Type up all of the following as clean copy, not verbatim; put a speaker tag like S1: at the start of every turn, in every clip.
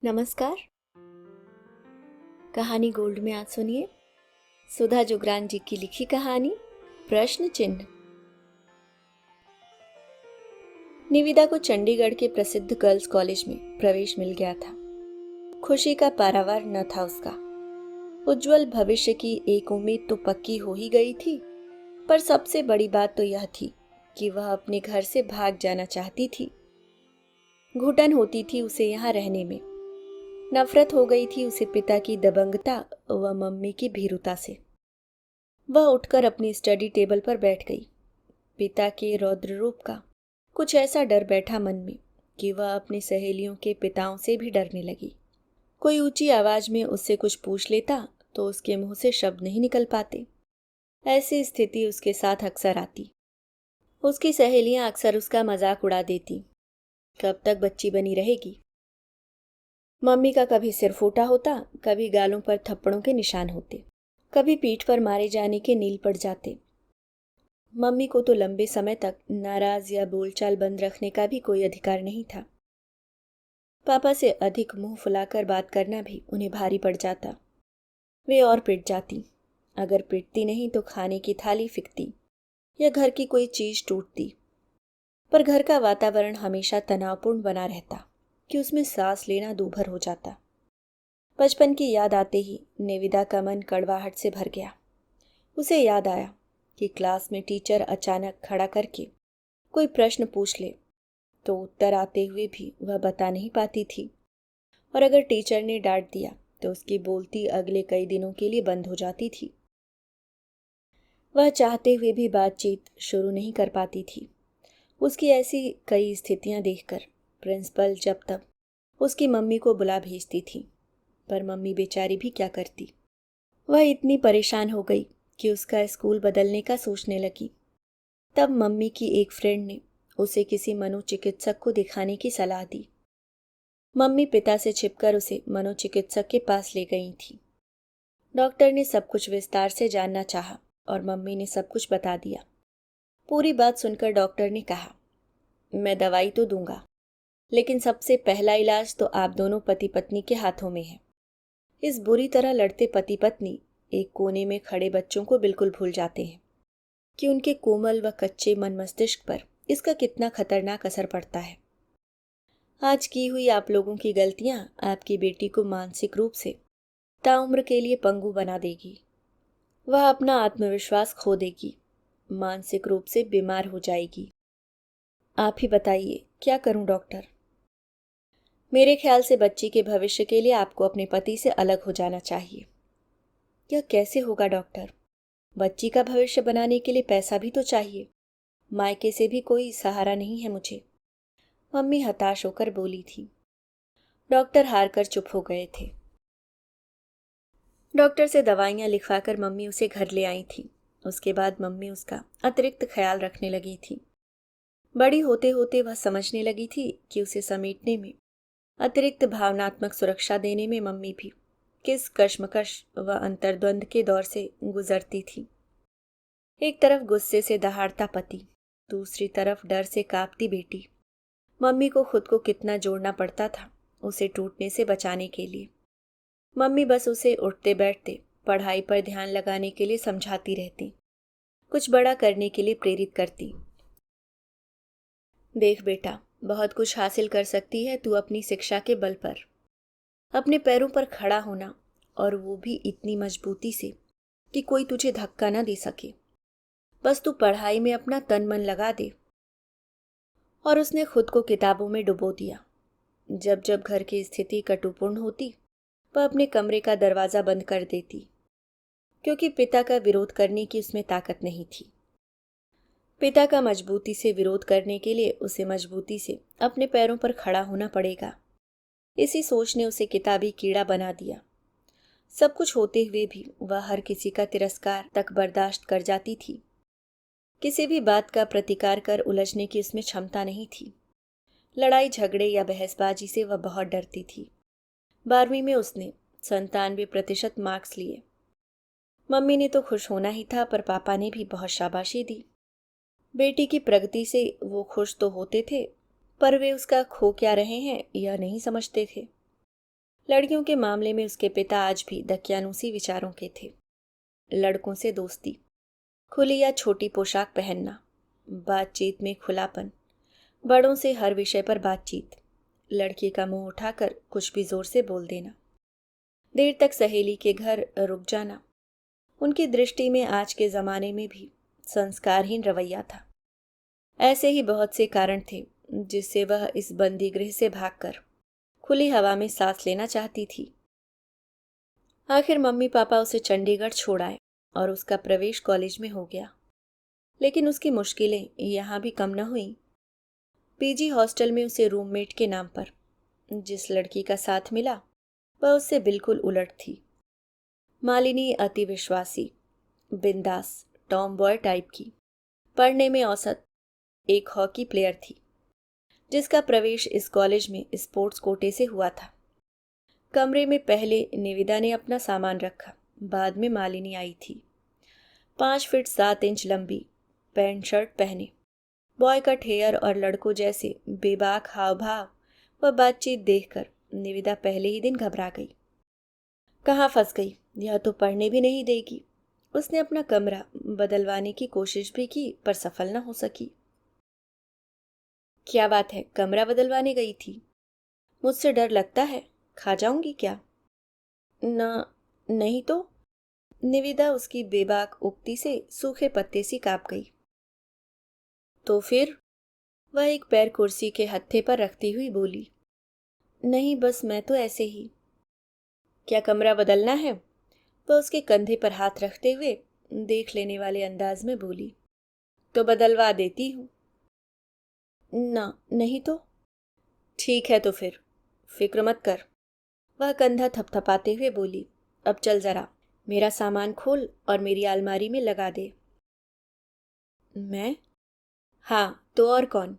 S1: नमस्कार। कहानी गोल्ड में आज सुनिए सुधा जुगरान जी की लिखी कहानी प्रश्न चिन्ह। निविदा को चंडीगढ़ के प्रसिद्ध गर्ल्स कॉलेज में प्रवेश मिल गया था। खुशी का पारावार न था उसका। उज्जवल भविष्य की एक उम्मीद तो पक्की हो ही गई थी, पर सबसे बड़ी बात तो यह थी कि वह अपने घर से भाग जाना चाहती थी। घुटन होती थी उसे यहाँ रहने में। नफरत हो गई थी उसे पिता की दबंगता व मम्मी की भीरुता से। वह उठकर अपनी स्टडी टेबल पर बैठ गई। पिता के रौद्र रूप का कुछ ऐसा डर बैठा मन में कि वह अपनी सहेलियों के पिताओं से भी डरने लगी। कोई ऊंची आवाज में उससे कुछ पूछ लेता तो उसके मुंह से शब्द नहीं निकल पाते। ऐसी स्थिति उसके साथ अक्सर आती। उसकी सहेलियां अक्सर उसका मजाक उड़ा देती। कब तक बच्ची बनी रहेगी। मम्मी का कभी सिर फूटा होता, कभी गालों पर थप्पड़ों के निशान होते, कभी पीठ पर मारे जाने के नील पड़ जाते। मम्मी को तो लंबे समय तक नाराज या बोलचाल बंद रखने का भी कोई अधिकार नहीं था। पापा से अधिक मुंह फुलाकर बात करना भी उन्हें भारी पड़ जाता। वे और पिट जाती। अगर पिटती नहीं तो खाने की थाली फिकती या घर की कोई चीज टूटती। पर घर का वातावरण हमेशा तनावपूर्ण बना रहता कि उसमें सांस लेना दूभर हो जाता। बचपन की याद आते ही निविदा का मन कड़वाहट से भर गया। उसे याद आया कि क्लास में टीचर अचानक खड़ा करके कोई प्रश्न पूछ ले तो उत्तर आते हुए भी वह बता नहीं पाती थी, और अगर टीचर ने डांट दिया तो उसकी बोलती अगले कई दिनों के लिए बंद हो जाती थी। वह चाहते हुए भी बातचीत शुरू नहीं कर पाती थी। उसकी ऐसी कई स्थितियां देखकर प्रिंसिपल जब तब उसकी मम्मी को बुला भेजती थी, पर मम्मी बेचारी भी क्या करती। वह इतनी परेशान हो गई कि उसका स्कूल बदलने का सोचने लगी। तब मम्मी की एक फ्रेंड ने उसे किसी मनोचिकित्सक को दिखाने की सलाह दी। मम्मी पिता से छिपकर उसे मनोचिकित्सक के पास ले गई थी। डॉक्टर ने सब कुछ विस्तार से जानना चाहा और मम्मी ने सब कुछ बता दिया। पूरी बात सुनकर डॉक्टर ने कहा, मैं दवाई तो दूंगा, लेकिन सबसे पहला इलाज तो आप दोनों पति पत्नी के हाथों में है। इस बुरी तरह लड़ते पति पत्नी एक कोने में खड़े बच्चों को बिल्कुल भूल जाते हैं कि उनके कोमल व कच्चे मन मस्तिष्क पर इसका कितना खतरनाक असर पड़ता है। आज की हुई आप लोगों की गलतियां आपकी बेटी को मानसिक रूप से ताउम्र के लिए पंगु बना देगी। वह अपना आत्मविश्वास खो देगी, मानसिक रूप से बीमार हो जाएगी। आप ही बताइए क्या करूं डॉक्टर। मेरे ख्याल से बच्ची के भविष्य के लिए आपको अपने पति से अलग हो जाना चाहिए। यह कैसे होगा डॉक्टर। बच्ची का भविष्य बनाने के लिए पैसा भी तो चाहिए। मायके से भी कोई सहारा नहीं है मुझे। मम्मी हताश होकर बोली थी। डॉक्टर हार कर चुप हो गए थे। डॉक्टर से दवाइयां लिखवाकर मम्मी उसे घर ले आई थी। उसके बाद मम्मी उसका अतिरिक्त ख्याल रखने लगी थी। बड़ी होते होते वह समझने लगी थी कि उसे समेटने में, अतिरिक्त भावनात्मक सुरक्षा देने में मम्मी भी किस कश्मकश व अंतर्द्वंद के दौर से गुजरती थी। एक तरफ गुस्से से दहाड़ता पति, दूसरी तरफ डर से कांपती बेटी। मम्मी को खुद को कितना जोड़ना पड़ता था उसे टूटने से बचाने के लिए। मम्मी बस उसे उठते बैठते पढ़ाई पर ध्यान लगाने के लिए समझाती रहती, कुछ बड़ा करने के लिए प्रेरित करती। देख बेटा, बहुत कुछ हासिल कर सकती है तू अपनी शिक्षा के बल पर। अपने पैरों पर खड़ा होना, और वो भी इतनी मजबूती से कि कोई तुझे धक्का ना दे सके। बस तू पढ़ाई में अपना तन मन लगा दे। और उसने खुद को किताबों में डुबो दिया। जब जब घर की स्थिति कटुपूर्ण होती वह अपने कमरे का दरवाजा बंद कर देती, क्योंकि पिता का विरोध करने की उसमें ताकत नहीं थी। पिता का मजबूती से विरोध करने के लिए उसे मजबूती से अपने पैरों पर खड़ा होना पड़ेगा। इसी सोच ने उसे किताबी कीड़ा बना दिया। सब कुछ होते हुए भी वह हर किसी का तिरस्कार तक बर्दाश्त कर जाती थी। किसी भी बात का प्रतिकार कर उलझने की उसमें क्षमता नहीं थी। लड़ाई झगड़े या बहसबाजी से वह बहुत डरती थी। 12वीं में उसने 97% मार्क्स लिए। मम्मी ने तो खुश होना ही था, पर पापा ने भी बहुत शाबाशी दी। बेटी की प्रगति से वो खुश तो होते थे, पर वे उसका खो क्या रहे हैं यह नहीं समझते थे। लड़कियों के मामले में उसके पिता आज भी दकियानूसी विचारों के थे। लड़कों से दोस्ती, खुली या छोटी पोशाक पहनना, बातचीत में खुलापन, बड़ों से हर विषय पर बातचीत, लड़की का मुंह उठाकर कुछ भी जोर से बोल देना, देर तक सहेली के घर रुक जाना, उनकी दृष्टि में आज के जमाने में भी संस्कारहीन रवैया था। ऐसे ही बहुत से कारण थे जिससे वह इस बंदी गृह से भागकर खुली हवा में सांस लेना चाहती थी। आखिर मम्मी पापा उसे चंडीगढ़ छोड़ आए और उसका प्रवेश कॉलेज में हो गया। लेकिन उसकी मुश्किलें यहाँ भी कम न हुई। पीजी हॉस्टल में उसे रूममेट के नाम पर जिस लड़की का साथ मिला वह उससे बिल्कुल उलट थी। मालिनी अति विश्वासी, बिंदास, टॉम बॉय टाइप की, पढ़ने में औसत, एक हॉकी प्लेयर थी जिसका प्रवेश इस कॉलेज में स्पोर्ट्स कोटे से हुआ था। कमरे में पहले निविदा ने अपना सामान रखा, बाद में मालिनी आई थी। 5 फीट 7 इंच लंबी, पैंट शर्ट पहने, बॉय कट हेयर और लड़कों जैसे बेबाक हाव भाव व बातचीत देखकर निविदा पहले ही दिन घबरा गई। कहाँ फंस गई, यह तो पढ़ने भी नहीं देगी। उसने अपना कमरा बदलवाने की कोशिश भी की पर सफल न हो सकी। क्या बात है, कमरा बदलवाने गई थी? मुझसे डर लगता है, खा जाऊंगी क्या? नहीं तो। निविदा उसकी बेबाक उक्ति से सूखे पत्ते सी कांप गई। तो फिर? वह एक पैर कुर्सी के हत्थे पर रखती हुई बोली। नहीं, बस मैं तो ऐसे ही। क्या कमरा बदलना है? वह उसके कंधे पर हाथ रखते हुए देख लेने वाले अंदाज में बोली। तो बदलवा देती हूँ। नहीं तो। ठीक है तो फिर, फिक्र मत कर। वह कंधा थपथपाते हुए बोली। अब चल जरा, मेरा सामान खोल और मेरी अलमारी में लगा दे। मैं? हाँ, तो और कौन?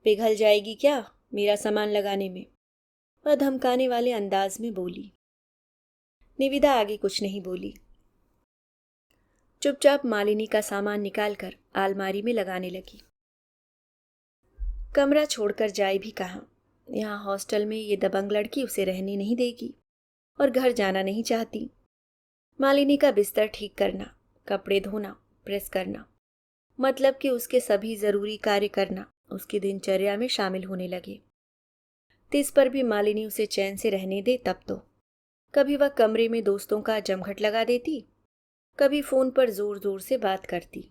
S1: पिघल जाएगी क्या मेरा सामान लगाने में? वह धमकाने वाले अंदाज में बोली। निविदा आगे कुछ नहीं बोली। चुपचाप मालिनी का सामान निकालकर अलमारी में लगाने लगी। कमरा छोड़कर जाए भी कहाँ? यहाँ हॉस्टल में ये दबंग लड़की उसे रहने नहीं देगी और घर जाना नहीं चाहती। मालिनी का बिस्तर ठीक करना, कपड़े धोना, प्रेस करना, मतलब कि उसके सभी जरूरी कार्य करना उसकी दिनचर्या में शामिल होने लगे। तिस पर भी मालिनी उसे चैन से रहने दे तब तो। कभी वह कमरे में दोस्तों का जमघट लगा देती, कभी फोन पर जोर जोर से बात करती,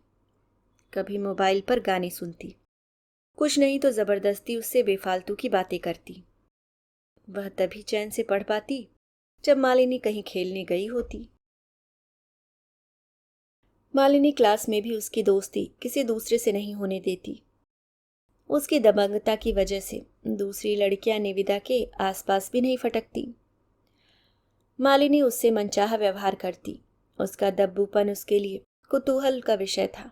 S1: कभी मोबाइल पर गाने सुनती, कुछ नहीं तो जबरदस्ती उससे बेफालतू की बातें करती। वह तभी चैन से पढ़ पाती जब मालिनी कहीं खेलने गई होती। मालिनी क्लास में भी उसकी दोस्ती किसी दूसरे से नहीं होने देती। उसकी दबंगता की वजह से दूसरी लड़कियां निविदा के आसपास भी नहीं फटकती। मालिनी उससे मनचाहा व्यवहार करती। उसका दब्बूपन उसके लिए कुतूहल का विषय था।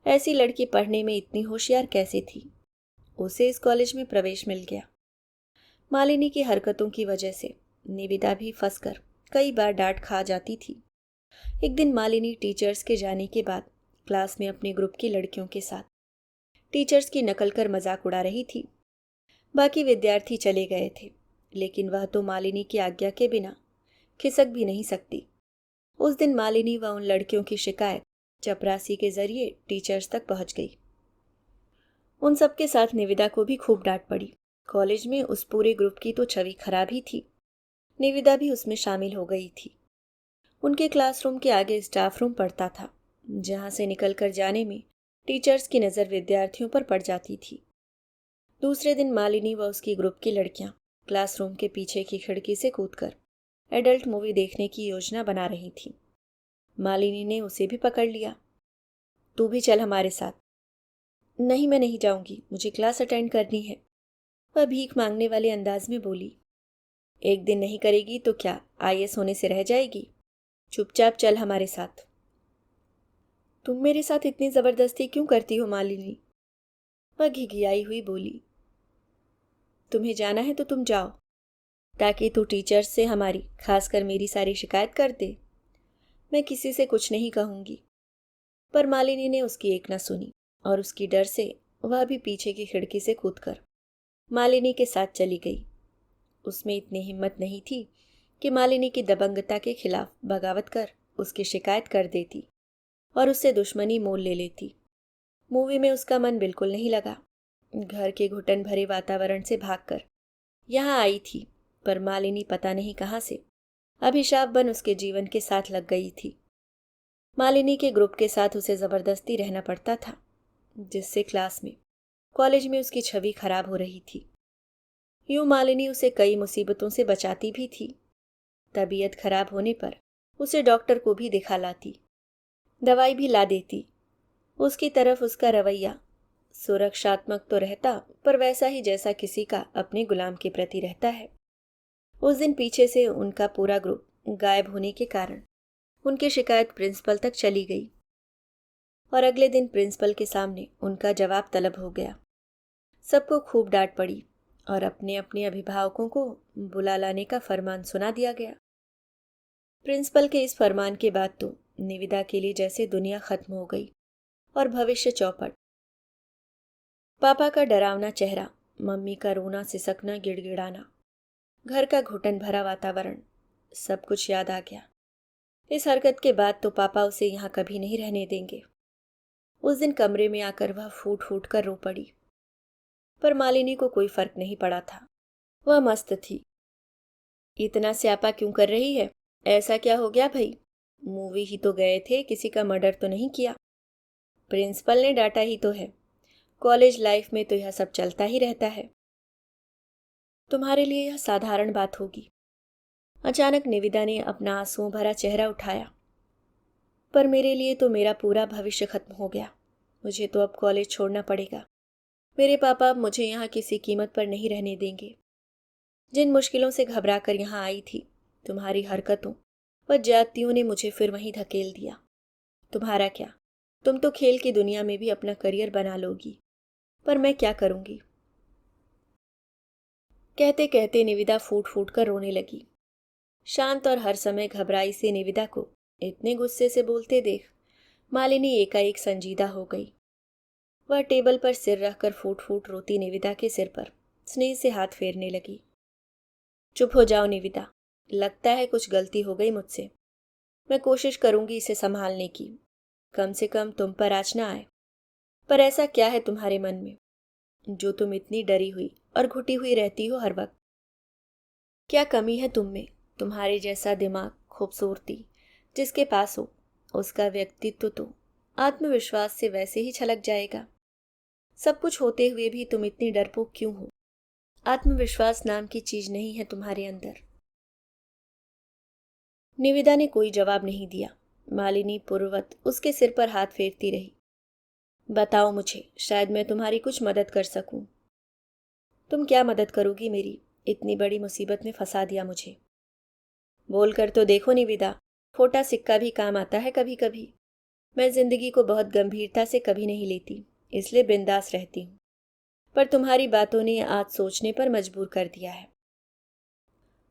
S1: ऐसी लड़की पढ़ने में इतनी होशियार कैसे थी? उसे इस कॉलेज में प्रवेश मिल गया। मालिनी की हरकतों की वजह से निविदा भी फंसकर कई बार डांट खा जाती थी। एक दिन मालिनी टीचर्स के जाने के बाद क्लास में अपने ग्रुप की लड़कियों के साथ टीचर्स की नकल कर मजाक उड़ा रही थी। बाकी विद्यार्थी चले गए थे, लेकिन वह तो मालिनी की आज्ञा के बिना खिसक भी नहीं सकती। उस दिन मालिनी व उन लड़कियों की शिकायत चपरासी के जरिए टीचर्स तक पहुंच गई। उन सबके साथ निविदा को भी खूब डांट पड़ी। कॉलेज में उस पूरे ग्रुप की तो छवि खराब ही थी। निविदा भी उसमें शामिल हो गई थी। उनके क्लासरूम के आगे स्टाफ रूम पड़ता था, जहां से निकलकर जाने में टीचर्स की नज़र विद्यार्थियों पर पड़ जाती थी। दूसरे दिन मालिनी व उसकी ग्रुप की लड़कियां क्लासरूम के पीछे की खिड़की से कूदकर एडल्ट मूवी देखने की योजना बना रही थी। मालिनी ने उसे भी पकड़ लिया। तू भी चल हमारे साथ। नहीं, मैं नहीं जाऊंगी, मुझे क्लास अटेंड करनी है, वह भीख मांगने वाले अंदाज में बोली। एक दिन नहीं करेगी तो क्या आईएएस होने से रह जाएगी? चुपचाप चल हमारे साथ। तुम मेरे साथ इतनी जबरदस्ती क्यों करती हो मालिनी? वह घिघियाई हुई बोली। तुम्हें जाना है तो तुम जाओ, ताकि तू टीचर्स से हमारी, खासकर मेरी सारी शिकायत कर दे। मैं किसी से कुछ नहीं कहूंगी। पर मालिनी ने उसकी एक न सुनी और उसकी डर से वह भी पीछे की खिड़की से कूदकर मालिनी के साथ चली गई। उसमें इतनी हिम्मत नहीं थी कि मालिनी की दबंगता के खिलाफ बगावत कर उसकी शिकायत कर देती और उससे दुश्मनी मोल ले लेती। मूवी में उसका मन बिल्कुल नहीं लगा। घर के घुटन भरे वातावरण से भागकर यहाँ आई थी, पर मालिनी पता नहीं कहाँ से अभिशाप बन उसके जीवन के साथ लग गई थी। मालिनी के ग्रुप के साथ उसे जबरदस्ती रहना पड़ता था, जिससे क्लास में, कॉलेज में उसकी छवि खराब हो रही थी। यूं मालिनी उसे कई मुसीबतों से बचाती भी थी। तबीयत खराब होने पर उसे डॉक्टर को भी दिखा लाती, दवाई भी ला देती। उसकी तरफ उसका रवैया सुरक्षात्मक तो रहता, पर वैसा ही जैसा किसी का अपने गुलाम के प्रति रहता है। उस दिन पीछे से उनका पूरा ग्रुप गायब होने के कारण उनकी शिकायत प्रिंसिपल तक चली गई और अगले दिन प्रिंसिपल के सामने उनका जवाब तलब हो गया। सबको खूब डांट पड़ी और अपने अपने अभिभावकों को बुला लाने का फरमान सुना दिया गया। प्रिंसिपल के इस फरमान के बाद तो निविदा के लिए जैसे दुनिया खत्म हो गई और भविष्य चौपट। पापा का डरावना चेहरा, मम्मी का रोना सिसकना गिड़गिड़ाना, घर का घुटन भरा वातावरण, सब कुछ याद आ गया। इस हरकत के बाद तो पापा उसे यहाँ कभी नहीं रहने देंगे। उस दिन कमरे में आकर वह फूट फूट कर रो पड़ी, पर मालिनी को कोई फर्क नहीं पड़ा था। वह मस्त थी। इतना स्यापा क्यों कर रही है? ऐसा क्या हो गया भाई? मूवी ही तो गए थे, किसी का मर्डर तो नहीं किया। प्रिंसिपल ने डांटा ही तो है। कॉलेज लाइफ में तो यह सब चलता ही रहता है। तुम्हारे लिए यह साधारण बात होगी। अचानक निविदा ने अपना आंसुओं भरा चेहरा उठाया। पर मेरे लिए तो मेरा पूरा भविष्य खत्म हो गया। मुझे तो अब कॉलेज छोड़ना पड़ेगा। मेरे पापा अब मुझे यहाँ किसी कीमत पर नहीं रहने देंगे। जिन मुश्किलों से घबरा कर यहाँ आई थी, तुम्हारी हरकतों व ज्यादतियों ने मुझे फिर वहीं धकेल दिया। तुम्हारा क्या, तुम तो खेल की दुनिया में भी अपना करियर बना लोगी, पर मैं क्या करूंगी? कहते कहते निविदा फूट फूट कर रोने लगी। शांत और हर समय घबराई से निविदा को इतने गुस्से से बोलते देख मालिनी एकाएक संजीदा हो गई। वह टेबल पर सिर रखकर फूट फूट रोती निविदा के सिर पर स्नेह से हाथ फेरने लगी। चुप हो जाओ निविदा, लगता है कुछ गलती हो गई मुझसे। मैं कोशिश करूंगी इसे संभालने की, कम से कम तुम पर आँच ना आए। पर ऐसा क्या है तुम्हारे मन में जो तुम इतनी डरी हुई और घुटी हुई रहती हो हर वक्त? क्या कमी है तुम में? तुम्हारे जैसा दिमाग, खूबसूरती जिसके पास हो, उसका व्यक्तित्व तो आत्मविश्वास से वैसे ही छलक जाएगा। सब कुछ होते हुए भी तुम इतनी डरपोक क्यों हो? आत्मविश्वास नाम की चीज नहीं है तुम्हारे अंदर। निविदा ने कोई जवाब नहीं दिया। मालिनी पूर्ववत उसके सिर पर हाथ फेरती रही। बताओ मुझे, शायद मैं तुम्हारी कुछ मदद कर सकूं। तुम क्या मदद करोगी मेरी? इतनी बड़ी मुसीबत में फंसा दिया मुझे। बोल कर तो देखो निविदा, खोटा सिक्का भी काम आता है कभी कभी। मैं जिंदगी को बहुत गंभीरता से कभी नहीं लेती, इसलिए बिंदास रहती हूँ। पर तुम्हारी बातों ने आज सोचने पर मजबूर कर दिया है।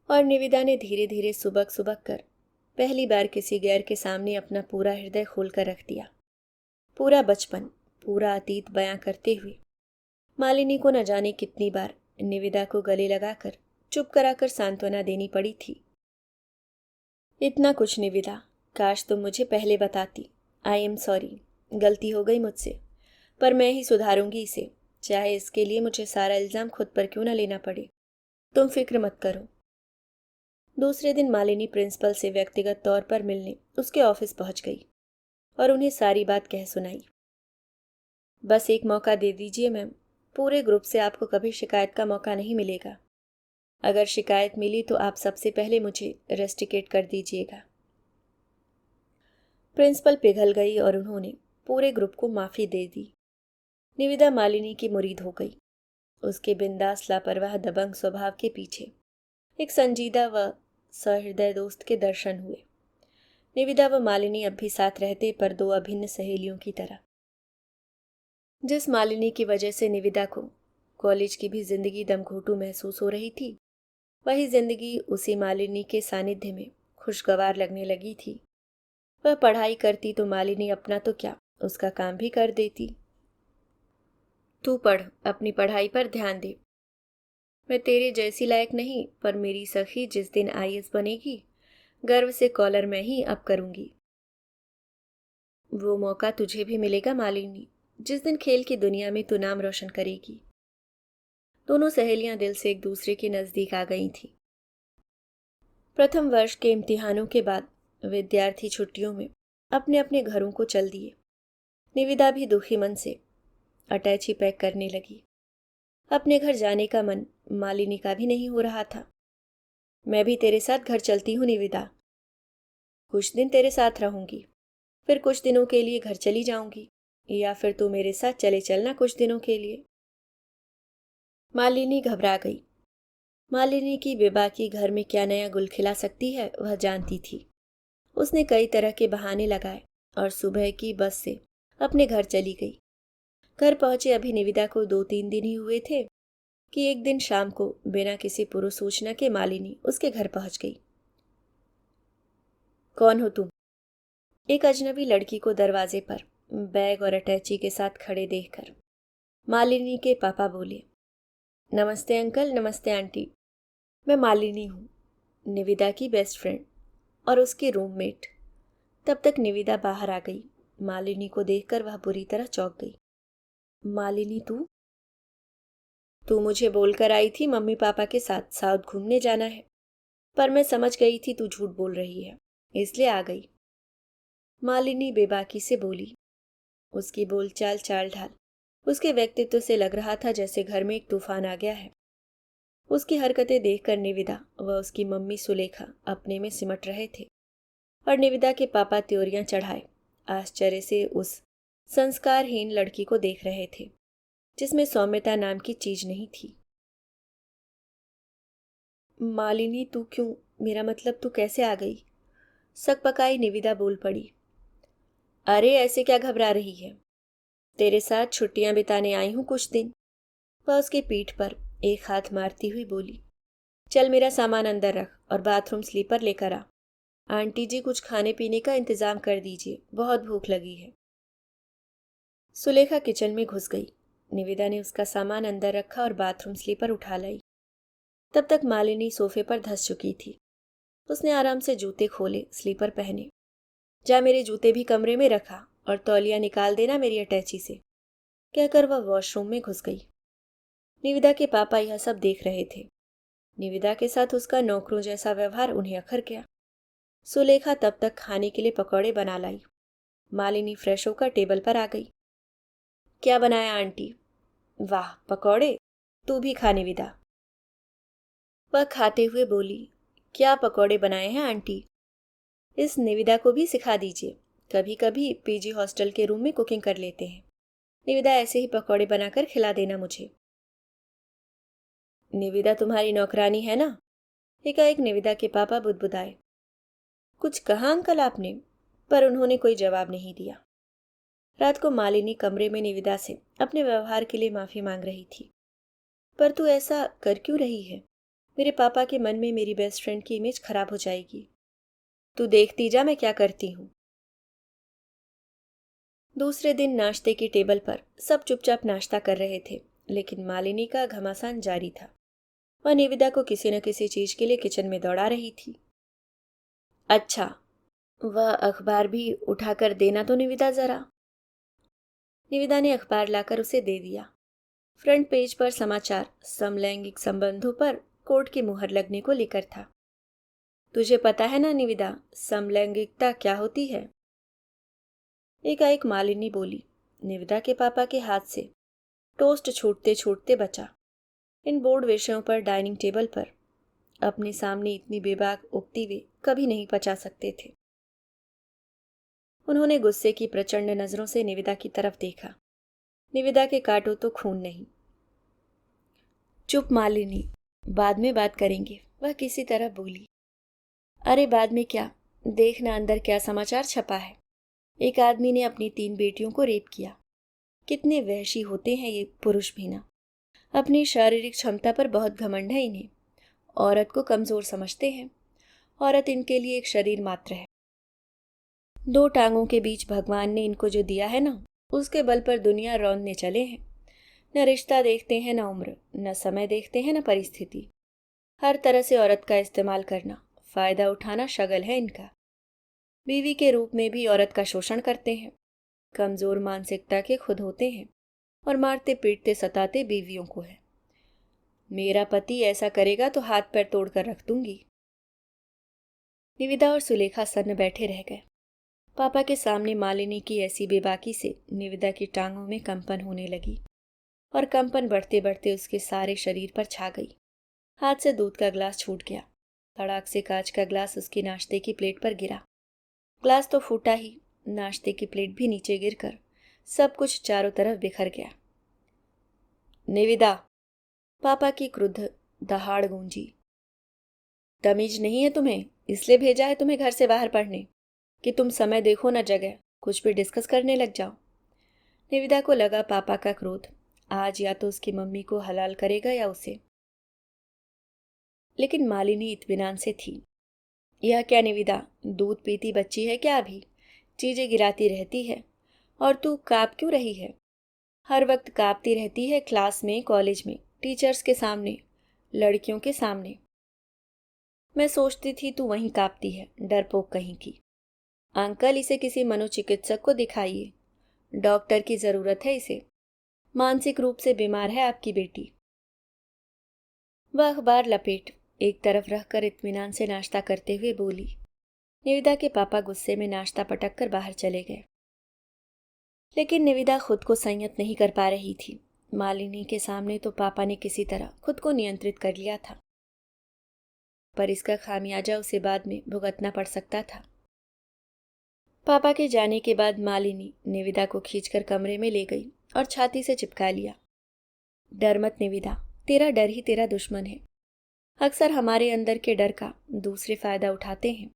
S1: और निविदा ने धीरे धीरे सुबक सुबक कर पहली बार किसी गैर के सामने अपना पूरा हृदय खोलकर रख दिया। पूरा बचपन, पूरा अतीत बयां करते हुए मालिनी को न जाने कितनी बार निविदा को गले लगाकर चुप कराकर सांत्वना देनी पड़ी थी। इतना कुछ निविदा, काश तुम मुझे पहले बताती। आई एम सॉरी, गलती हो गई मुझसे, पर मैं ही सुधारूंगी इसे, चाहे इसके लिए मुझे सारा इल्जाम खुद पर क्यों न लेना पड़े। तुम फिक्र मत करो। दूसरे दिन मालिनी प्रिंसिपल से व्यक्तिगत तौर पर मिलने उसके ऑफिस पहुंच गई और उन्हें सारी बात कह सुनाई। बस एक मौका दे दीजिए मैम, पूरे ग्रुप से आपको कभी शिकायत का मौका नहीं मिलेगा। अगर शिकायत मिली तो आप सबसे पहले मुझे रेस्टिकेट कर दीजिएगा। प्रिंसिपल पिघल गई और उन्होंने पूरे ग्रुप को माफी दे दी। निविदा मालिनी की मुरीद हो गई। उसके बिंदास लापरवाह दबंग स्वभाव के पीछे एक संजीदा व सहृदय दोस्त के दर्शन हुए। निविदा व मालिनी अब भी साथ रहते, पर दो अभिन्न सहेलियों की तरह। जिस मालिनी की वजह से निविदा को कॉलेज की भी जिंदगी दमघोटू महसूस हो रही थी, वही जिंदगी उसी मालिनी के सानिध्य में खुशगवार लगने लगी थी। वह पढ़ाई करती तो मालिनी अपना तो क्या, उसका काम भी कर देती। तू पढ़, अपनी पढ़ाई पर ध्यान दे। मैं तेरे जैसी लायक नहीं, पर मेरी सखी जिस दिन आईएएस बनेगी, गर्व से कॉलर मैं ही अप करूंगी। वो मौका तुझे भी मिलेगा मालिनी, जिस दिन खेल की दुनिया में तू नाम रोशन करेगी। दोनों सहेलियां दिल से एक दूसरे के नजदीक आ गई थीं। प्रथम वर्ष के इम्तिहानों के बाद विद्यार्थी छुट्टियों में अपने अपने घरों को चल दिए। निविदा भी दुखी मन से अटैची पैक करने लगी। अपने घर जाने का मन मालिनी का भी नहीं हो रहा था। मैं भी तेरे साथ घर चलती हूँ निविदा। कुछ दिन तेरे साथ रहूंगी, फिर कुछ दिनों के लिए घर चली जाऊंगी, या फिर तू मेरे साथ चले चलना कुछ दिनों के लिए। मालिनी घबरा गई। मालिनी की बेबाकी घर में क्या नया गुल खिला सकती है वह जानती थी। उसने कई तरह के बहाने लगाए और सुबह की बस से अपने घर चली गई। घर पहुंचे अभी निविदा को 2-3 दिन ही हुए थे कि एक दिन शाम को बिना किसी पूर्व सूचना के मालिनी उसके घर पहुंच गई। कौन हो तुम? एक अजनबी लड़की को दरवाजे पर बैग और अटैची के साथ खड़े देखकर मालिनी के पापा बोले, नमस्ते अंकल, नमस्ते आंटी। मैं मालिनी हूँ, निविदा की बेस्ट फ्रेंड और उसकी रूममेट। तब तक निविदा बाहर आ गई। मालिनी को देखकर वह बुरी तरह चौंक गई। मालिनी, तू मुझे बोलकर आई थी मम्मी पापा के साथ साउथ घूमने जाना है, पर मैं समझ गई थी तू झूठ बोल रही है, इसलिए आ गई। मालिनी बेबाकी से बोली। उसकी बोलचाल चाल ढाल उसके व्यक्तित्व से लग रहा था जैसे घर में एक तूफान आ गया है। उसकी हरकतें देखकर निविदा व उसकी मम्मी सुलेखा अपने में सिमट रहे थे और निविदा के पापा त्योरियां चढ़ाए आश्चर्य से उस संस्कारहीन लड़की को देख रहे थे जिसमें सौम्यता नाम की चीज नहीं थी। मालिनी, तू क्यों, मेरा मतलब तू कैसे आ गई? सकपकाई निविदा बोल पड़ी। अरे ऐसे क्या घबरा रही है, तेरे साथ छुट्टियां बिताने आई हूं कुछ दिन। वह उसके पीठ पर एक हाथ मारती हुई बोली। चल मेरा सामान अंदर रख और बाथरूम स्लीपर लेकर आ। आंटी जी कुछ खाने पीने का इंतजाम कर दीजिए, बहुत भूख लगी है। सुलेखा किचन में घुस गई। निविदा ने उसका सामान अंदर रखा और बाथरूम स्लीपर उठा लाई। तब तक मालिनी सोफे पर धंस चुकी थी। उसने आराम से जूते खोले, स्लीपर पहने। जा मेरे जूते भी कमरे में रखा और तौलिया निकाल देना मेरी अटैची से, कहकर वह वॉशरूम में घुस गई। निविदा के पापा यह सब देख रहे थे। निविदा के साथ उसका नौकरों जैसा व्यवहार उन्हें अखर गया। सुलेखा तब तक खाने के लिए पकौड़े बना लाई। मालिनी फ्रेश होकर टेबल पर आ गई। क्या बनाया आंटी? वाह पकौड़े, तू भी खा निविदा। वह खाते हुए बोली, क्या पकौड़े बनाए हैं आंटी? इस निविदा को भी सिखा दीजिए, कभी कभी पीजी हॉस्टल के रूम में कुकिंग कर लेते हैं। निविदा ऐसे ही पकौड़े बनाकर खिला देना मुझे। निविदा तुम्हारी नौकरानी है ना? एकाएक निविदा के पापा बुदबुदाए। कुछ कहा अंकल आपने? पर उन्होंने कोई जवाब नहीं दिया। रात को मालिनी कमरे में निविदा से अपने व्यवहार के लिए माफी मांग रही थी। पर तू ऐसा कर क्यों रही है? मेरे पापा के मन में मेरी बेस्ट फ्रेंड की इमेज खराब हो जाएगी। तू देखती जा मैं क्या करती हूँ। दूसरे दिन नाश्ते की टेबल पर सब चुपचाप नाश्ता कर रहे थे, लेकिन मालिनी का घमासान जारी था। वह निविदा को किसी न किसी चीज के लिए किचन में दौड़ा रही थी। अच्छा, वह अखबार भी उठाकर देना तो निविदा जरा। निविदा ने अखबार लाकर उसे दे दिया। फ्रंट पेज पर समाचार समलैंगिक संबंधों पर कोर्ट की मुहर लगने को लेकर था। तुझे पता है ना निविदा, समलैंगिकता क्या होती है? एकाएक मालिनी बोली। निविदा के पापा के हाथ से टोस्ट छूटते छूटते बचा। इन बोर्ड विषयों पर डाइनिंग टेबल पर अपने सामने इतनी बेबाक उगती वे कभी नहीं पचा सकते थे। उन्होंने गुस्से की प्रचंड नजरों से निविदा की तरफ देखा। निविदा के काटो तो खून नहीं। चुप मालिनी, बाद में बात करेंगे, वह किसी तरह बोली। अरे बाद में क्या, देखना अंदर क्या समाचार छपा है। एक आदमी ने अपनी 3 बेटियों को रेप किया। कितने वहशी होते हैं ये पुरुष भी ना। अपनी शारीरिक क्षमता पर बहुत घमंड है इन्हें। औरत को कमजोर समझते हैं। औरत इनके लिए एक शरीर मात्र है। 2 टांगों के बीच भगवान ने इनको जो दिया है ना, उसके बल पर दुनिया रौंदने चले हैं। न रिश्ता देखते हैं, न उम्र, न समय देखते हैं, न परिस्थिति। हर तरह से औरत का इस्तेमाल करना, फायदा उठाना शगल है इनका। बीवी के रूप में भी औरत का शोषण करते हैं। कमजोर मानसिकता के खुद होते हैं और मारते पीटते सताते बीवियों को है। मेरा पति ऐसा करेगा तो हाथ पैर तोड़कर रख दूंगी। निविदा और सुलेखा सन्न बैठे रह गए। पापा के सामने मालिनी की ऐसी बेबाकी से निविदा की टांगों में कंपन होने लगी और कंपन बढ़ते बढ़ते उसके सारे शरीर पर छा गई। हाथ से दूध का ग्लास छूट गया। धड़ाक से कांच का ग्लास उसकी नाश्ते की प्लेट पर गिरा। ग्लास तो फूटा ही, नाश्ते की प्लेट भी नीचे गिरकर सब कुछ चारों तरफ बिखर गया। निविदा, पापा की क्रुद्ध दहाड़ गूंजी। तमीज नहीं है तुम्हें, इसलिए भेजा है तुम्हें घर से बाहर पढ़ने कि तुम समय देखो न जगह, कुछ भी डिस्कस करने लग जाओ। निविदा को लगा पापा का क्रोध आज या तो उसकी मम्मी को हलाल करेगा या उसे। लेकिन मालिनी इत्मीनान से थी। यह क्या निविदा, दूध पीती बच्ची है क्या अभी? चीजें गिराती रहती है और तू कांप क्यों रही है? हर वक्त कांपती रहती है, क्लास में, कॉलेज में, टीचर्स के सामने, लड़कियों के सामने। मैं सोचती थी तू वहीं कांपती है, डरपोक कहीं की। अंकल, इसे किसी मनोचिकित्सक को दिखाइए, डॉक्टर की जरूरत है इसे। मानसिक रूप से बीमार है आपकी बेटी। वह अखबार लपेट एक तरफ रखकर इत्मीनान से नाश्ता करते हुए बोली। निविदा के पापा गुस्से में नाश्ता पटक कर बाहर चले गए। लेकिन निविदा खुद को संयत नहीं कर पा रही थी। मालिनी के सामने तो पापा ने किसी तरह खुद को नियंत्रित कर लिया था, पर इसका खामियाजा उसे बाद में भुगतना पड़ सकता था। पापा के जाने के बाद मालिनी निविदा को खींचकर कमरे में ले गई और छाती से चिपका लिया। डर मत निविदा, तेरा डर ही तेरा दुश्मन है। अक्सर हमारे अंदर के डर का दूसरे फायदा उठाते हैं।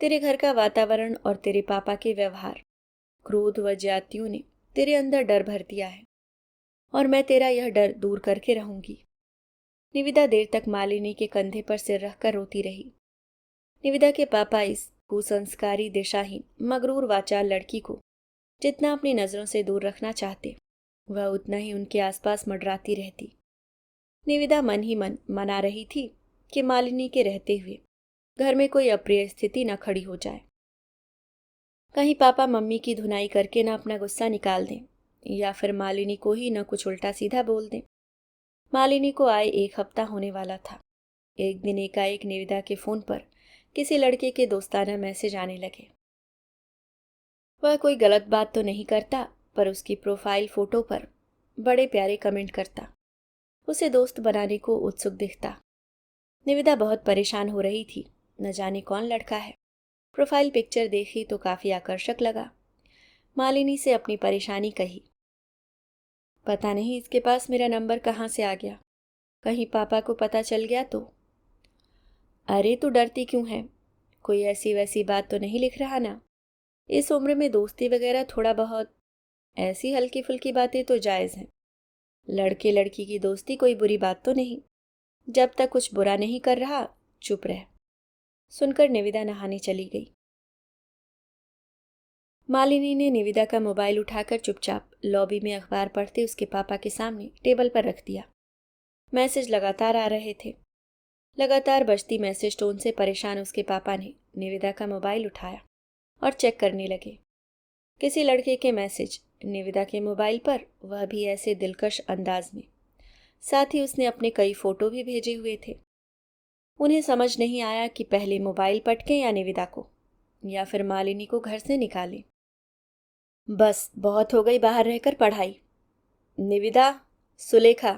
S1: तेरे घर का वातावरण और तेरे पापा के व्यवहार, क्रोध व ज्यादतियों ने तेरे अंदर डर भर दिया है और मैं तेरा यह डर दूर करके रहूंगी। निविदा देर तक मालिनी के कंधे पर सिर रखकर रोती रही। निविदा के पापा इस कुसंस्कारी, दिशाहीन, मगरूर वाचाल लड़की को जितना अपनी नजरों से दूर रखना चाहते, वह उतना ही उनके आसपास मंडराती रहती। निविदा मन ही मन मना रही थी कि मालिनी के रहते हुए घर में कोई अप्रिय स्थिति न खड़ी हो जाए। कहीं पापा मम्मी की धुनाई करके न अपना गुस्सा निकाल दें या फिर मालिनी को ही न कुछ उल्टा सीधा बोल दें। मालिनी को आए 1 हफ्ता होने वाला था। एक दिन एकाएक निविदा के फोन पर किसी लड़के के दोस्ताना मैसेज आने लगे। वह कोई गलत बात तो नहीं करता, पर उसकी प्रोफाइल फोटो पर बड़े प्यारे कमेंट करता, उसे दोस्त बनाने को उत्सुक दिखता। निविदा बहुत परेशान हो रही थी, न जाने कौन लड़का है। प्रोफाइल पिक्चर देखी तो काफी आकर्षक लगा। मालिनी से अपनी परेशानी कही। पता नहीं इसके पास मेरा नंबर कहाँ से आ गया, कहीं पापा को पता चल गया तो। अरे तू डरती क्यों है, कोई ऐसी वैसी बात तो नहीं लिख रहा ना? इस उम्र में दोस्ती वगैरह थोड़ा बहुत, ऐसी हल्की फुल्की बातें तो जायज़ हैं। लड़के लड़की की दोस्ती कोई बुरी बात तो नहीं। जब तक कुछ बुरा नहीं कर रहा चुप रह। सुनकर निविदा नहाने चली गई। मालिनी ने निविदा का मोबाइल उठाकर चुपचाप लॉबी में अखबार पढ़ते उसके पापा के सामने टेबल पर रख दिया। मैसेज लगातार आ रहे थे। लगातार बजती मैसेज टोन से परेशान उसके पापा ने निविदा का मोबाइल उठाया और चेक करने लगे। किसी लड़के के मैसेज निविदा के मोबाइल पर, वह भी ऐसे दिलकश अंदाज में। साथ ही उसने अपने कई फोटो भी भेजे हुए थे। उन्हें समझ नहीं आया कि पहले मोबाइल पटके या निविदा को, या फिर मालिनी को घर से निकालें। बस बहुत हो गई बाहर रहकर पढ़ाई। निविदा, सुलेखा,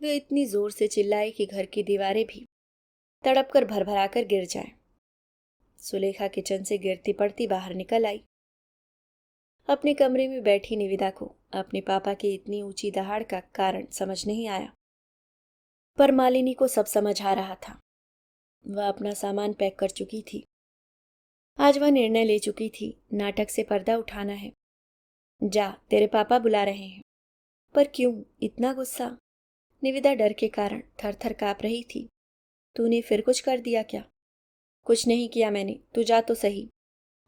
S1: वे इतनी जोर से चिल्लाए कि घर की दीवारें भी तड़प कर भरभरा कर गिर जाएं। सुलेखा किचन से गिरती पड़ती बाहर निकल आई। अपने कमरे में बैठी निविदा को अपने पापा की इतनी ऊंची दहाड़ का कारण समझ नहीं आया, पर मालिनी को सब समझ आ रहा था। वह अपना सामान पैक कर चुकी थी। आज वह निर्णय ले चुकी थी, नाटक से पर्दा उठाना है। जा, तेरे पापा बुला रहे हैं। पर क्यों इतना गुस्सा? निविदा डर के कारण थर थर काँप रही थी। तूने फिर कुछ कर दिया क्या? कुछ नहीं किया मैंने, तू जा तो सही।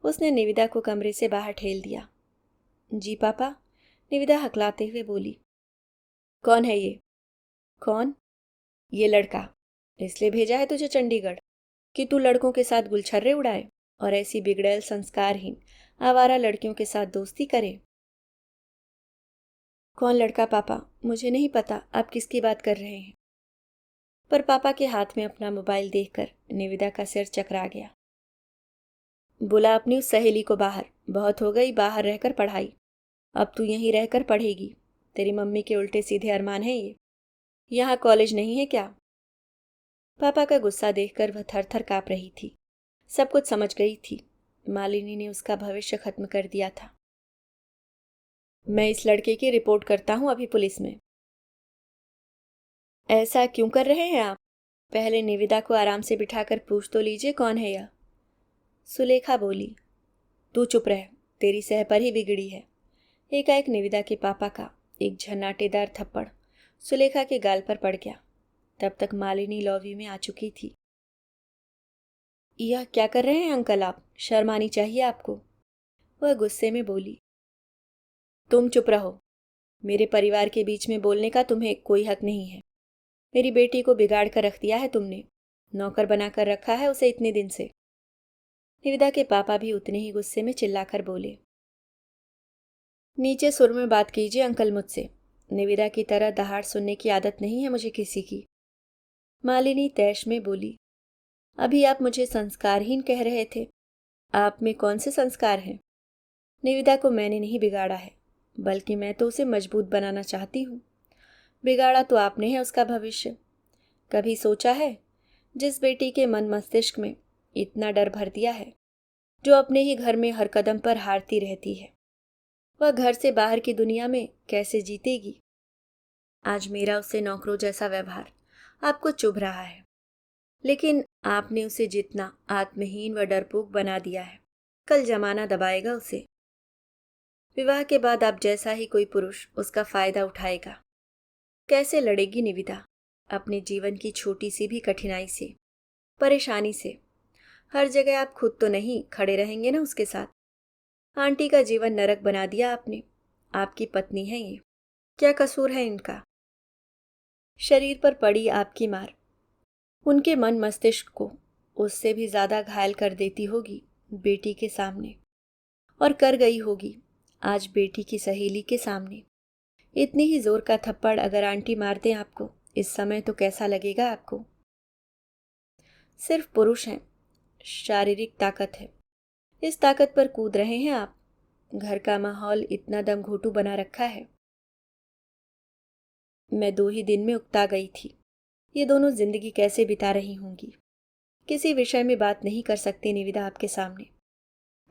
S1: उसने निविदा को कमरे से बाहर ठेल दिया। जी पापा, निविदा हकलाते हुए बोली। कौन है ये? कौन? ये लड़का। इसलिए भेजा है तुझे चंडीगढ़ कि तू लड़कों के साथ गुलछर्रे उड़ाए और ऐसी बिगड़ैल संस्कारहीन आवारा लड़कियों के साथ दोस्ती करे। कौन लड़का पापा? मुझे नहीं पता आप किसकी बात कर रहे हैं। पर पापा के हाथ में अपना मोबाइल देखकर निविदा का सिर चकरा गया। बुला अपनी उस सहेली को बाहर। बहुत हो गई बाहर रहकर पढ़ाई, अब तू यहीं रहकर पढ़ेगी। तेरी मम्मी के उल्टे सीधे अरमान है ये। यहाँ कॉलेज नहीं है क्या? पापा का गुस्सा देखकर वह थर थर काँप रही थी। सब कुछ समझ गई थी। मालिनी ने उसका भविष्य खत्म कर दिया था। मैं इस लड़के की रिपोर्ट करता हूँ अभी पुलिस में। ऐसा क्यों कर रहे हैं आप? पहले निविदा को आराम से बिठाकर पूछ तो लीजिए कौन है यह। सुलेखा बोली। तू चुप रह, तेरी सह पर ही बिगड़ी है। एकाएक निविदा के पापा का एक झन्नाटेदार थप्पड़ सुलेखा के गाल पर पड़ गया। तब तक मालिनी लॉबी में आ चुकी थी। यह क्या कर रहे हैं अंकल आप? शर्म आनी चाहिए आपको। वह गुस्से में बोली। तुम चुप रहो। मेरे परिवार के बीच में बोलने का तुम्हें कोई हक नहीं है। मेरी बेटी को बिगाड़ कर रख दिया है तुमने। नौकर बनाकर रखा है उसे इतने दिन से। निविदा के पापा भी उतने ही गुस्से में चिल्लाकर बोले। नीचे सुर में बात कीजिए अंकल मुझसे। निविदा की तरह दहाड़ सुनने की आदत नहीं है मुझे किसी की। मालिनी तैश में बोली। अभी आप मुझे संस्कारहीन कह रहे थे। आप में कौन से संस्कार हैं? निविदा को मैंने नहीं बिगाड़ा है, बल्कि मैं तो उसे मजबूत बनाना चाहती हूँ। बिगाड़ा तो आपने है उसका भविष्य। कभी सोचा है, जिस बेटी के मन मस्तिष्क में इतना डर भर दिया है, जो अपने ही घर में हर कदम पर हारती रहती है, वह घर से बाहर की दुनिया में कैसे जीतेगी? आज मेरा उससे नौकरों जैसा व्यवहार आपको चुभ रहा है, लेकिन आपने उसे जितना आत्महीन व डरपोक बना दिया है, कल जमाना दबाएगा उसे। विवाह के बाद आप जैसा ही कोई पुरुष उसका फायदा उठाएगा। कैसे लड़ेगी निविदा अपने जीवन की छोटी सी भी कठिनाई से, परेशानी से? हर जगह आप खुद तो नहीं खड़े रहेंगे ना उसके साथ। आंटी का जीवन नरक बना दिया आपने। आपकी पत्नी है ये, क्या कसूर है इनका? शरीर पर पड़ी आपकी मार उनके मन मस्तिष्क को उससे भी ज्यादा घायल कर देती होगी बेटी के सामने, और कर गई होगी आज बेटी की सहेली के सामने। इतनी ही जोर का थप्पड़ अगर आंटी मार दें आपको इस समय तो कैसा लगेगा आपको? सिर्फ पुरुष हैं, शारीरिक ताकत है, इस ताकत पर कूद रहे हैं आप। घर का माहौल इतना दम घोटू बना रखा है। मैं 2 ही दिन में उकता गई थी। ये दोनों जिंदगी कैसे बिता रही होंगी। किसी विषय में बात नहीं कर सकती निविदा आपके सामने।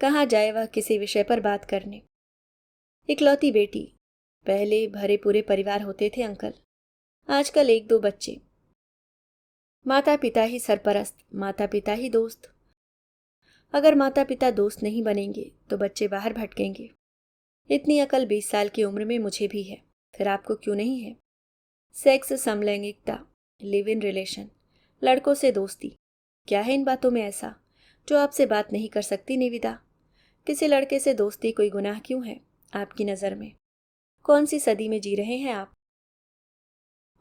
S1: कहाँ जाए वह किसी विषय पर बात करने? इकलौती बेटी, पहले भरे पूरे परिवार होते थे अंकल, आजकल 1-2 बच्चे। माता पिता ही सरपरस्त, माता पिता ही दोस्त। अगर माता पिता दोस्त नहीं बनेंगे तो बच्चे बाहर भटकेंगे। इतनी अकल 20 साल की उम्र में मुझे भी है, फिर आपको क्यों नहीं है? सेक्स समलैंगिकता, लिव इन रिलेशन, लड़कों से दोस्ती, क्या है इन बातों में ऐसा जो आपसे बात नहीं कर सकती निविदा? किसी लड़के से दोस्ती कोई गुनाह क्यों है आपकी नज़र में? कौन सी सदी में जी रहे हैं आप?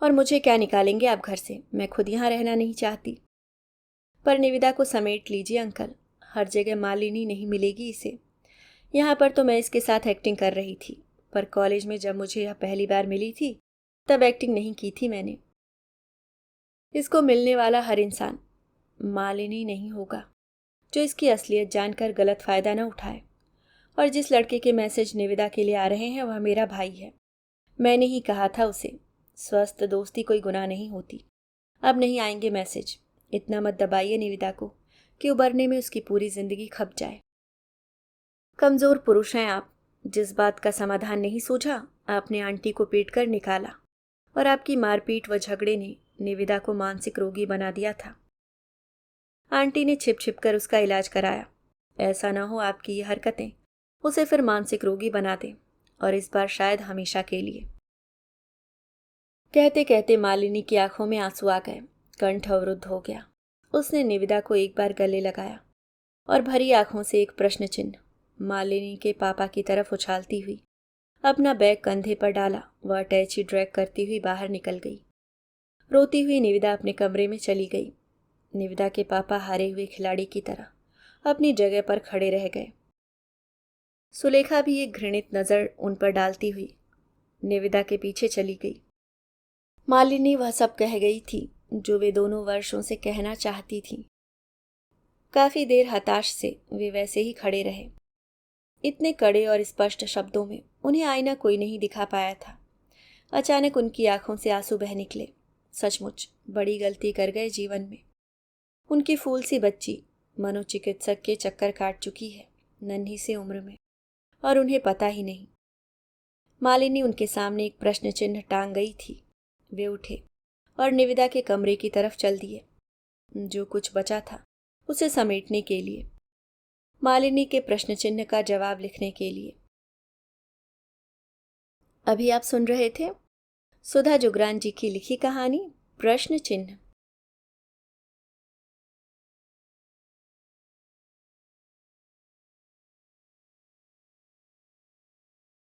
S1: और मुझे क्या निकालेंगे आप घर से? मैं खुद यहाँ रहना नहीं चाहती। पर निविदा को समेट लीजिए अंकल, हर जगह मालिनी नहीं मिलेगी इसे। यहाँ पर तो मैं इसके साथ एक्टिंग कर रही थी, पर कॉलेज में जब मुझे यह पहली बार मिली थी तब एक्टिंग नहीं की थी मैंने। इसको मिलने वाला हर इंसान मालिनी नहीं होगा जो इसकी असलियत जानकर गलत फायदा न उठाए। और जिस लड़के के मैसेज निविदा के लिए आ रहे हैं वह मेरा भाई है। मैंने ही कहा था उसे, स्वस्थ दोस्ती कोई गुनाह नहीं होती। अब नहीं आएंगे मैसेज। इतना मत दबाइए निविदा को कि उबरने में उसकी पूरी जिंदगी खप जाए। कमजोर पुरुष हैं आप। जिस बात का समाधान नहीं सूझा आपने आंटी को पीट कर निकाला, और आपकी मारपीट व झगड़े ने निविदा को मानसिक रोगी बना दिया था। आंटी ने छिप छिप कर उसका इलाज कराया। ऐसा ना हो आपकी ये हरकतें उसे फिर मानसिक रोगी बना दें, और इस बार शायद हमेशा के लिए। कहते कहते मालिनी की आंखों में आंसू आ गए, कंठ अवरुद्ध हो गया। उसने निविदा को एक बार गले लगाया और भरी आंखों से एक प्रश्न चिन्ह मालिनी के पापा की तरफ उछालती हुई अपना बैग कंधे पर डाला, वह अटैची ड्रैग करती हुई बाहर निकल गई। रोती हुई निविदा अपने कमरे में चली गई। निविदा के पापा हारे हुए खिलाड़ी की तरह अपनी जगह पर खड़े रह गए। सुलेखा भी एक घृणित नज़र उन पर डालती हुई निविदा के पीछे चली गई। मालिनी वह सब कह गई थी जो वे दोनों वर्षों से कहना चाहती थी। काफी देर हताश से वे वैसे ही खड़े रहे। इतने कड़े और स्पष्ट शब्दों में उन्हें आईना कोई नहीं दिखा पाया था। अचानक उनकी आंखों से आंसू बह निकले। सचमुच बड़ी गलती कर गए जीवन में। उनकी फूल सी बच्ची मनोचिकित्सक के चक्कर काट चुकी है नन्ही सी उम्र में, और उन्हें पता ही नहीं। मालिनी उनके सामने एक प्रश्न चिन्ह टांग गई थी। वे उठे और निविदा के कमरे की तरफ चल दिए, जो कुछ बचा था उसे समेटने के लिए, मालिनी के प्रश्न चिन्ह का जवाब लिखने के लिए। अभी आप सुन रहे थे सुधा जुगरान जी की लिखी कहानी प्रश्न चिन्ह।